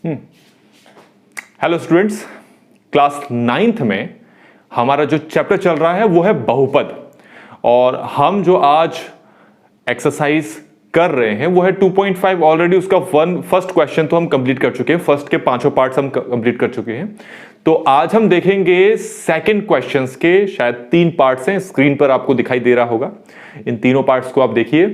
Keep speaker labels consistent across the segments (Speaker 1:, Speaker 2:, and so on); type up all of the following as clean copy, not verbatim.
Speaker 1: Hello students, class 9th में हमारा जो चैप्टर चल रहा है वो है बहुपद। और हम जो आज एक्सरसाइज कर रहे हैं वो है 2.5। ऑलरेडी उसका फर्स्ट क्वेश्चन तो हम कंप्लीट कर चुके हैं, फर्स्ट के 5 पार्ट्स हम कंप्लीट कर चुके हैं। तो आज हम देखेंगे सेकंड क्वेश्चंस के शायद 3 पार्ट्स हैं, स्क्रीन पर आपको दिखाई दे रहा होगा। इन तीनों पार्ट्स को आप देखिए।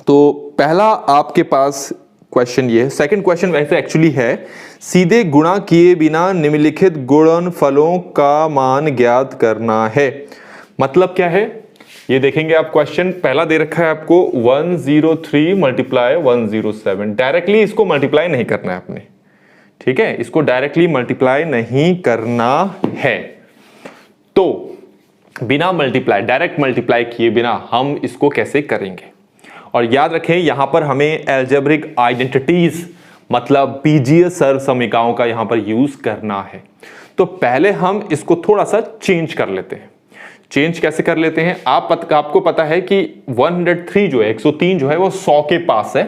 Speaker 1: तो पहला आपके पास क्वेश्चन ये है, सेकंड क्वेश्चन वैसे एक्चुअली है सीधे गुणा किए बिना निम्नलिखित गुणनफलों का मान ज्ञात करना है। मतलब क्या है ये देखेंगे आप। क्वेश्चन पहला दे रखा है आपको 103 मल्टीप्लाई 107। डायरेक्टली इसको मल्टीप्लाई नहीं करना है आपने, ठीक है, इसको डायरेक्टली मल्टीप्लाई नहीं करना है। तो बिना मल्टीप्लाई, डायरेक्ट मल्टीप्लाई किए बिना हम इसको कैसे करेंगे। और याद रखें यहां पर हमें एल्जेब्रिक आइडेंटिटीज मतलब बीजीय सरसमीकाओं का यहां पर यूज करना है। तो पहले हम इसको थोड़ा सा चेंज कर लेते हैं। चेंज कैसे कर लेते हैं, आपको पता है कि 103 जो है 103 जो है वो 100 के पास है।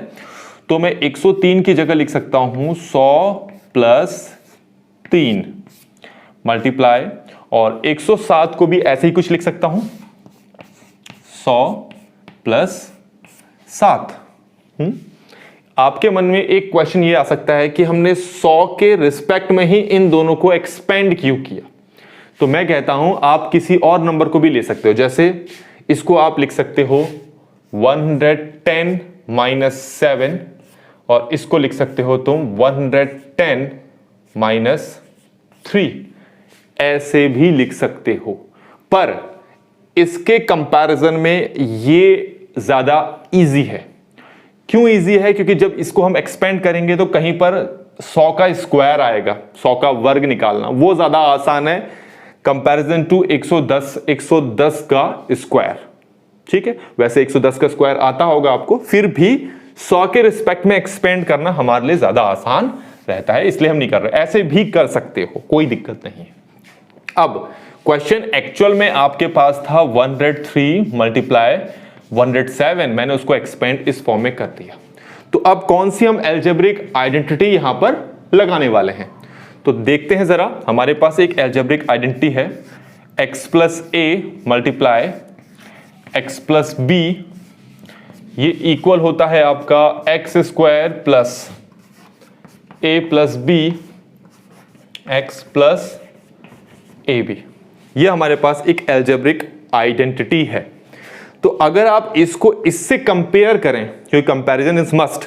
Speaker 1: तो मैं 103 की जगह लिख सकता हूं 100 प्लस 3 मल्टीप्लाई, और 107 को भी ऐसे ही कुछ लिख सकता हूं 100 प्लस 7। आपके मन में एक क्वेश्चन ये आ सकता है कि हमने 100 के रिस्पेक्ट में ही इन दोनों को एक्सपेंड क्यों किया। तो मैं कहता हूं आप किसी और नंबर को भी ले सकते हो। जैसे इसको आप लिख सकते हो 110 माइनस 7, और इसको लिख सकते हो तुम 110 माइनस 3, ऐसे भी लिख सकते हो। पर इसके कंपैरिजन में ये ज्यादा इजी है। क्यों इजी है, क्योंकि जब इसको हम एक्सपेंड करेंगे तो कहीं पर 100 का स्क्वायर आएगा, 100 का वर्ग निकालना वो ज्यादा आसान है कंपैरिजन टू 110 का स्क्वायर। ठीक है, वैसे 110 का स्क्वायर आता होगा आपको, फिर भी 100 के रिस्पेक्ट में एक्सपेंड करना हमारे लिए ज्यादा आसान रहता है, इसलिए हम नहीं कर रहे। ऐसे भी कर सकते हो, कोई दिक्कत नहीं है। अब क्वेश्चन एक्चुअल में आपके पास था 103 मल्टीप्लाई 107, मैंने उसको एक्सपेंड इस फॉर्म में कर दिया। तो अब कौन सी हम एल्जेब्रिक आइडेंटिटी यहां पर लगाने वाले हैं, तो देखते हैं जरा। हमारे पास एक एल्जेब्रिक आइडेंटिटी है x प्लस ए मल्टीप्लाई x प्लस बी, ये इक्वल होता है आपका एक्स स्क्वायर प्लस ए प्लस बी एक्स प्लस ए बी। ये हमारे पास एक एल्जेब्रिक आइडेंटिटी है। तो अगर आप इसको इससे कंपेयर करें, क्योंकि कंपैरिजन इज मस्ट,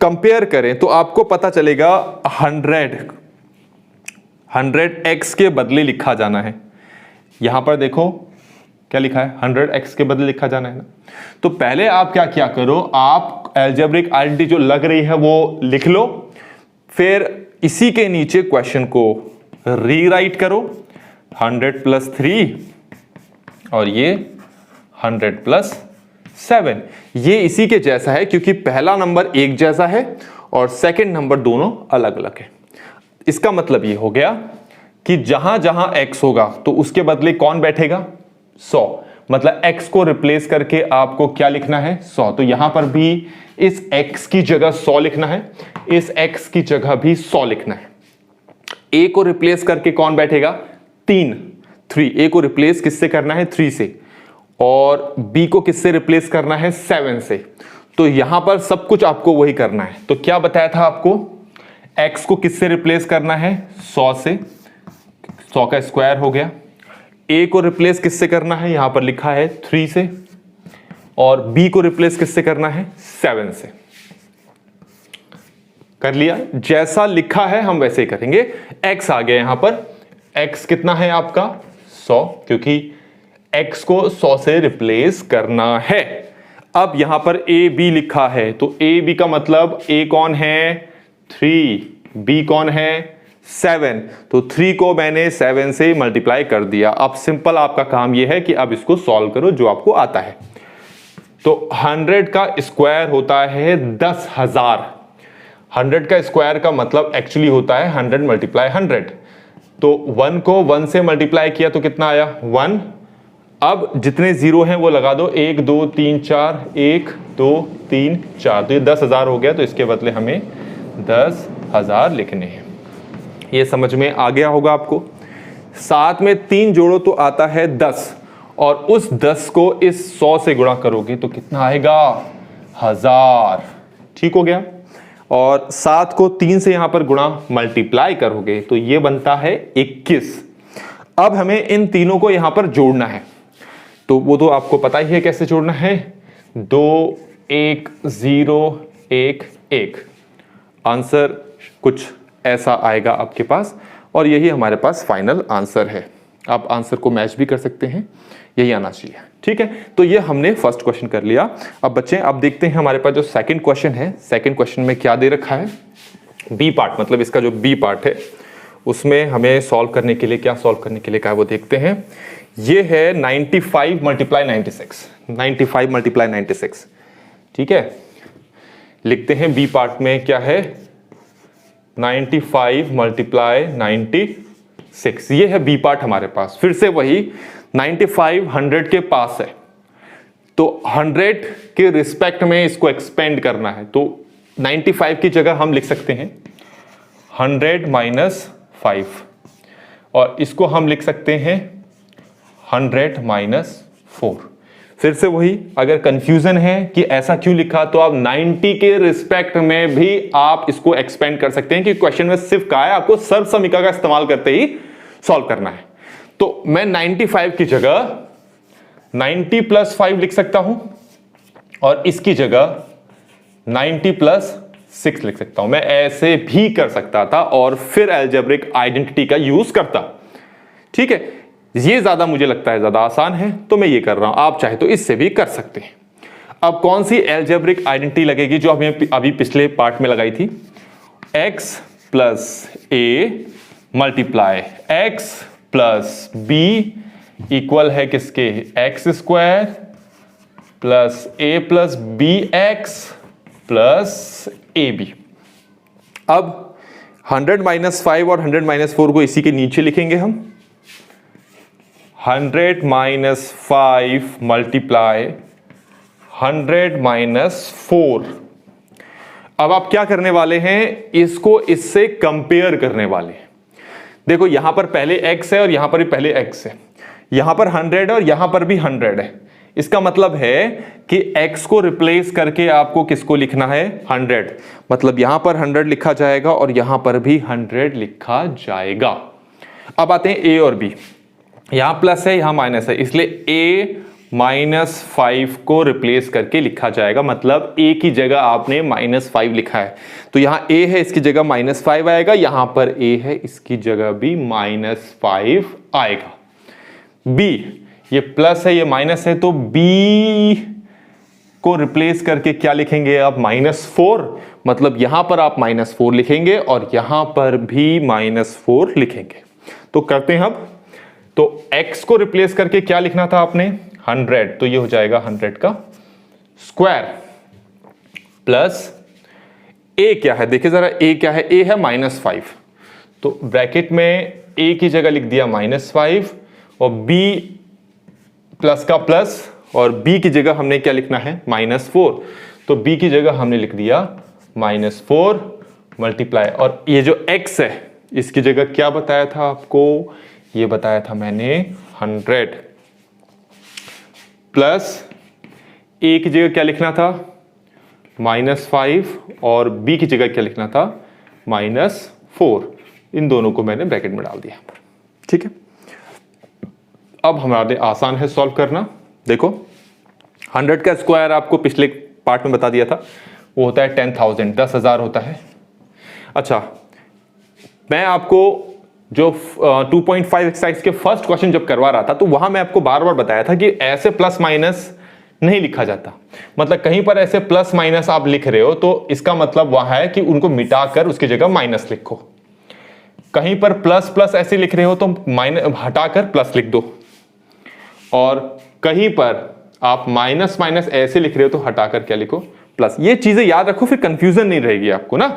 Speaker 1: कंपेयर करें तो आपको पता चलेगा 100x के बदले लिखा जाना है। यहां पर देखो क्या लिखा है, 100x के बदले लिखा जाना है ना। तो पहले आप क्या करो, आप एल्जेब्रिक आइडेंटिटी जो लग रही है वो लिख लो, फिर इसी के नीचे क्वेश्चन को रीराइट करो 100 प्लस 3 और ये 100 प्लस 7। ये इसी के जैसा है, क्योंकि पहला नंबर एक जैसा है और सेकंड नंबर दोनों अलग अलग है। इसका मतलब ये हो गया कि जहां जहां x होगा तो उसके बदले कौन बैठेगा, 100। मतलब x को रिप्लेस करके आपको क्या लिखना है, 100। तो यहां पर भी इस x की जगह 100 लिखना है, इस x की जगह भी 100 लिखना है। a को रिप्लेस करके कौन बैठेगा, 3। a को रिप्लेस किससे करना है, 3 से, और b को किससे रिप्लेस करना है, 7 से। तो यहां पर सब कुछ आपको वही करना है। तो क्या बताया था आपको, x को किससे रिप्लेस करना है, 100 से, 100 का स्क्वायर हो गया। a को रिप्लेस किससे करना है, यहां पर लिखा है 3 से, और b को रिप्लेस किससे करना है, 7 से। कर लिया, जैसा लिखा है हम वैसे ही करेंगे। x आ गया यहां पर, x कितना है आपका 100, क्योंकि x को 100 से रिप्लेस करना है। अब यहां पर a b लिखा है, तो a b का मतलब a कौन है, 3, b कौन है, 7। तो 3 को मैंने 7 से मल्टीप्लाई कर दिया। अब सिंपल आपका काम यह है कि अब इसको सॉल्व करो जो आपको आता है। तो 100 का स्क्वायर होता है 10,000। 100 का स्क्वायर का मतलब एक्चुअली होता है 100 मल्टीप्लाई 100। तो 1 को 1 से मल्टीप्लाई किया तो कितना आया, 1। अब जितने जीरो हैं वो लगा दो, 1 2 3 4, 1 2 3 4, तो ये 10,000 हो गया। तो इसके बदले हमें 10 1000 लिखने हैं। ये समझ में आ गया होगा आपको। साथ में 3 जोड़ो तो आता है 10, और उस 10 को इस 100 से गुणा करोगे तो कितना आएगा? 1000। ठीक हो गया। और 7 को 3 से यहां पर गुणा मल्टीप्लाई करोगे तो ये बनता है 21। अब हमें इन तीनों को यहां पर जोड़ना है, तो वो तो आपको पता ही है कैसे जोड़ना है। 2 1 0 1 1। आंसर कुछ ऐसा आएगा आपके पास, और यही हमारे पास फाइनल आंसर है। आप आंसर को मैच भी कर सकते हैं, यही आना चाहिए। ठीक है, तो ये हमने फर्स्ट क्वेश्चन कर लिया। अब बच्चे अब देखते हैं हमारे पास जो सेकंड क्वेश्चन है, सेकंड क्वेश्चन में क्या दे रखा है। बी पार्ट, मतलब इसका जो बी पार्ट है उसमें हमें सॉल्व करने के लिए क्या सॉल्व करने के लिए क्या है वो देखते हैं। ये है 95 मल्टीप्लाई 96, 95 मल्टीप्लाई 96। ठीक है, लिखते हैं बी पार्ट में क्या है, 95 मल्टीप्लाई 96। ये है बी पार्ट हमारे पास। फिर से वही 95 100 के पास है, तो 100 के रिस्पेक्ट में इसको एक्सपेंड करना है, तो 95 की जगह हम लिख सकते हैं 100 माइनस 5, और इसको हम लिख सकते हैं 100 माइनस 4। फिर से वही, अगर कंफ्यूजन है कि ऐसा क्यों लिखा, तो आप 90 के रिस्पेक्ट में भी आप इसको एक्सपेंड कर सकते हैं, कि क्वेश्चन में सिर्फ क्या है, आपको सर्वसमीका का इस्तेमाल करते ही सॉल्व करना है। तो मैं 95 की जगह 90 प्लस 5 लिख सकता हूं, और इसकी जगह 90 प्लस 6 लिख सकता हूं। मैं ऐसे भी कर सकता था और फिर अलजेब्रिक आइडेंटिटी का यूज करता। ठीक है, ये ज्यादा मुझे लगता है ज्यादा आसान है, तो मैं ये कर रहा हूं। आप चाहे तो इससे भी कर सकते हैं। अब कौन सी अलजेब्रिक आइडेंटिटी लगेगी जो हमें अभी पिछले पार्ट में लगाई थी? x प्लस ए multiply x plus B equal है किसके? एक्स स्क्वायर प्लस ए प्लस बी एक्स प्लस ए बी। अब 100 माइनस 5 और 100 माइनस 4 को इसी के नीचे लिखेंगे हम। 100 माइनस 5 मल्टीप्लाई 100 माइनस 4। अब आप क्या करने वाले हैं? इसको इससे कंपेयर करने वाले हैं। देखो यहां पर पहले x है और यहां पर भी पहले x है, यहां पर 100 है और यहां पर भी 100 है। इसका मतलब है कि x को रिप्लेस करके आपको किसको लिखना है? 100। मतलब यहां पर 100 लिखा जाएगा और यहां पर भी 100 लिखा जाएगा। अब आते हैं a और b। यहां प्लस है यहां माइनस है, इसलिए a माइनस 5 को रिप्लेस करके लिखा जाएगा। मतलब a की जगह आपने माइनस 5 लिखा है, तो यहां a है इसकी जगह माइनस 5 आएगा, यहां पर a है इसकी जगह भी माइनस 5 आएगा। b, ये प्लस है ये माइनस है, तो b को रिप्लेस करके क्या लिखेंगे आप? माइनस 4। मतलब यहां पर आप माइनस 4 लिखेंगे और यहां पर भी माइनस 4 लिखेंगे। तो करते हैं अब। तो x को रिप्लेस करके क्या लिखना था आपने? 100, तो ये हो जाएगा 100 का स्क्वायर प्लस a क्या है? देखिए जरा a क्या है? a है माइनस 5, तो ब्रैकेट में a की जगह लिख दिया माइनस 5 और b प्लस का प्लस, और b की जगह हमने क्या लिखना है? माइनस 4, तो b की जगह हमने लिख दिया माइनस 4 मल्टीप्लाई, और ये जो x है इसकी जगह क्या बताया था आपको? ये बताया था मैंने 100 प्लस a की जगह क्या लिखना था? माइनस 5, और b की जगह क्या लिखना था? माइनस 4। इन दोनों को मैंने ब्रैकेट में डाल दिया। ठीक है, अब हमारे आसान है सॉल्व करना। देखो 100 का स्क्वायर आपको पिछले पार्ट में बता दिया था, वो होता है 10,000, 10,000 होता है। अच्छा, मैं आपको जो 2.5 एक्सरसाइज के फर्स्ट क्वेश्चन जब करवा रहा था, तो वहां मैं आपको बार बार बताया था कि ऐसे प्लस माइनस नहीं लिखा जाता। मतलब कहीं पर ऐसे प्लस माइनस आप लिख रहे हो तो इसका मतलब वह है कि उनको मिटाकर उसकी जगह माइनस लिखो। कहीं पर प्लस प्लस ऐसे लिख रहे हो तो माइनस हटाकर प्लस लिख दो, और कहीं पर आप माइनस माइनस ऐसे लिख रहे हो तो हटाकर क्या लिखो? प्लस। ये चीजें याद रखो, फिर कंफ्यूजन नहीं रहेगी आपको ना।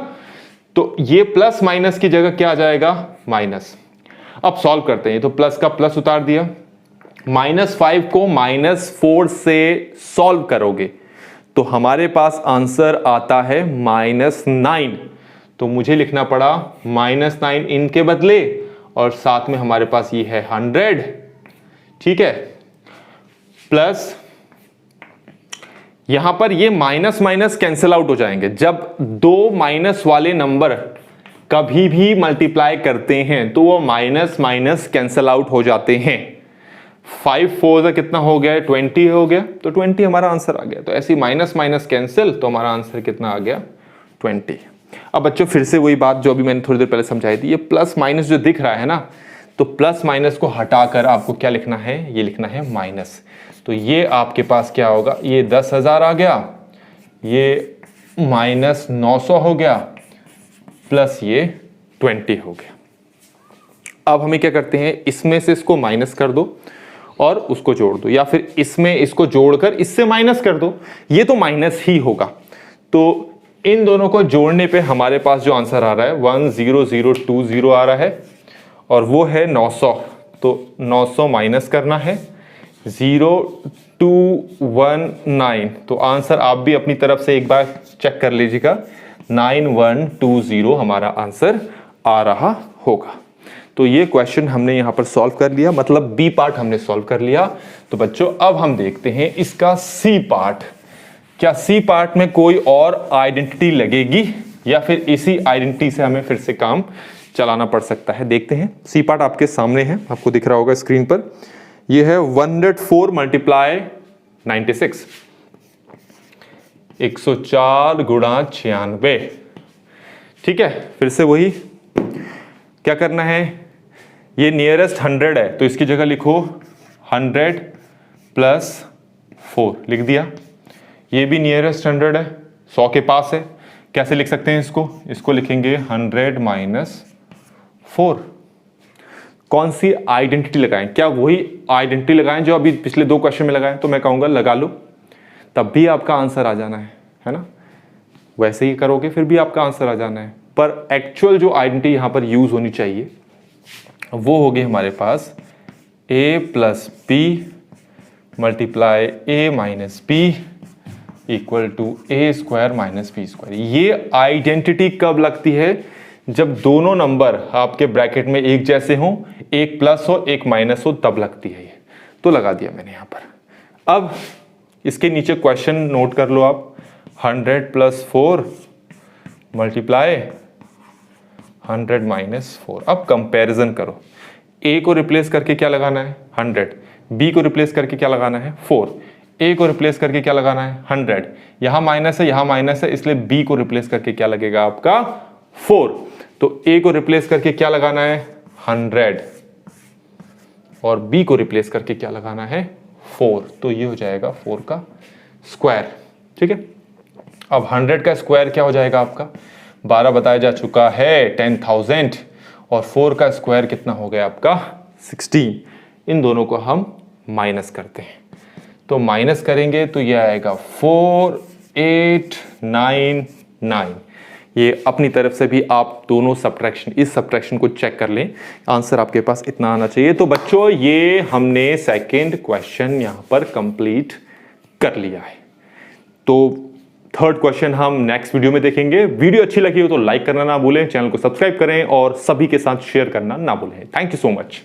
Speaker 1: तो ये प्लस माइनस की जगह क्या आ जाएगा? माइनस। अब सॉल्व करते हैं, तो प्लस का प्लस उतार दिया, माइनस 5 को माइनस 4 से सॉल्व करोगे तो हमारे पास आंसर आता है माइनस 9। तो मुझे लिखना पड़ा -9 इनके बदले, और साथ में हमारे पास ये है 100, ठीक है, प्लस यहां पर ये माइनस माइनस कैंसिल आउट हो जाएंगे। जब दो माइनस वाले नंबर कभी भी मल्टीप्लाई करते हैं तो वो माइनस माइनस कैंसिल आउट हो जाते हैं। 5 4 कितना हो गया, 20 हो गया, तो 20 हमारा आंसर आ गया। तो ऐसी माइनस माइनस कैंसिल, तो हमारा आंसर कितना आ गया, 20। अब बच्चों फिर से वही बात जो अभी मैंने थोड़ी देर पहले समझाई थी, ये प्लस माइनस जो दिख रहा है ना, तो प्लस माइनस को हटाकर आपको क्या लिखना है, ये लिखना है माइनस। तो ये आपके पास क्या होगा, ये 10,000 आ गया, ये -900 हो गया, प्लस ये 20 हो गया। अब हमें क्या करते हैं, इसमें से इसको माइनस कर दो और उसको जोड़ दो, या फिर इसमें इसको जोड़कर इससे माइनस कर दो, ये तो माइनस ही होगा। तो इन दोनों को जोड़ने पे हमारे पास जो आंसर आ रहा है 10020 आ रहा है, और वो है 900। तो 900 माइनस करना है 0219, तो आंसर आप भी अपनी तरफ से एक बार चेक कर लीजिएगा, 9120 हमारा आंसर आ रहा होगा। तो ये क्वेश्चन हमने यहां पर सॉल्व कर लिया, मतलब बी पार्ट हमने सॉल्व कर लिया। तो बच्चों अब हम देखते हैं इसका सी पार्ट। क्या सी पार्ट में कोई और आइडेंटिटी लगेगी, या फिर इसी आइडेंटिटी से हमें फिर से काम चलाना पड़ सकता है। देखते हैं, सी पार्ट आपके सामने है, आपको दिख रहा होगा स्क्रीन पर। ये है 104 मल्टीप्लाई 96, 104 गुणा 96, ठीक है। फिर से वही क्या करना है, ये नियरेस्ट 100 है, तो इसकी जगह लिखो 100 प्लस 4 लिख दिया। ये भी नियरेस्ट 100 है, 100 के पास है। कैसे लिख सकते हैं इसको, इसको लिखेंगे 100 माइनस 4। कौन सी आइडेंटिटी लगाएं, क्या वही आइडेंटिटी लगाएं जो अभी पिछले 2 क्वेश्चन में लगाएं, तो मैं कहूंगा लगा लो, तब भी आपका आंसर आ जाना है ना। वैसे ही करोगे फिर भी आपका आंसर आ जाना है, पर एक्चुअल जो आइडेंटिटी यहां पर यूज होनी चाहिए वो होगी हमारे पास a plus b multiply a minus b equal to a square minus b square. ये आइडेंटिटी कब लगती है, जब दोनों नंबर आपके ब्रैकेट में एक जैसे हों, एक प्लस हो एक माइनस हो, तब लगती है ये। तो लगा दिया मैंने यहां पर। अब इसके नीचे क्वेश्चन नोट कर लो आप, 100 प्लस 4 मल्टीप्लाई 100 माइनस 4। अब कंपैरिजन करो, a को रिप्लेस करके क्या लगाना है 100, b को रिप्लेस करके क्या लगाना है 4, a को रिप्लेस करके क्या लगाना है 100, यहां माइनस है यहां माइनस है, इसलिए b को रिप्लेस करके क्या लगेगा आपका 4। तो a को रिप्लेस करके क्या लगाना है 100, और b को रिप्लेस करके क्या लगाना है 4, तो ये हो जाएगा 4 का स्क्वायर, ठीक है। अब 100 का स्क्वायर क्या हो जाएगा आपका, 12 बताया जा चुका है 10,000, और 4 का स्क्वायर कितना हो गया आपका 16। इन दोनों को हम माइनस करते हैं, तो माइनस करेंगे तो ये आएगा 4899। ये अपनी तरफ से भी आप दोनों सब्ट्रैक्शन, इस सब्ट्रैक्शन को चेक कर लें, आंसर आपके पास इतना आना चाहिए। तो बच्चों ये हमने सेकंड क्वेश्चन यहां पर कंप्लीट कर लिया है। तो थर्ड क्वेश्चन हम नेक्स्ट वीडियो में देखेंगे। वीडियो अच्छी लगी हो तो लाइक करना ना भूलें, चैनल को सब्सक्राइब करें और सभी के साथ शेयर करना ना भूलें। Thank you so much.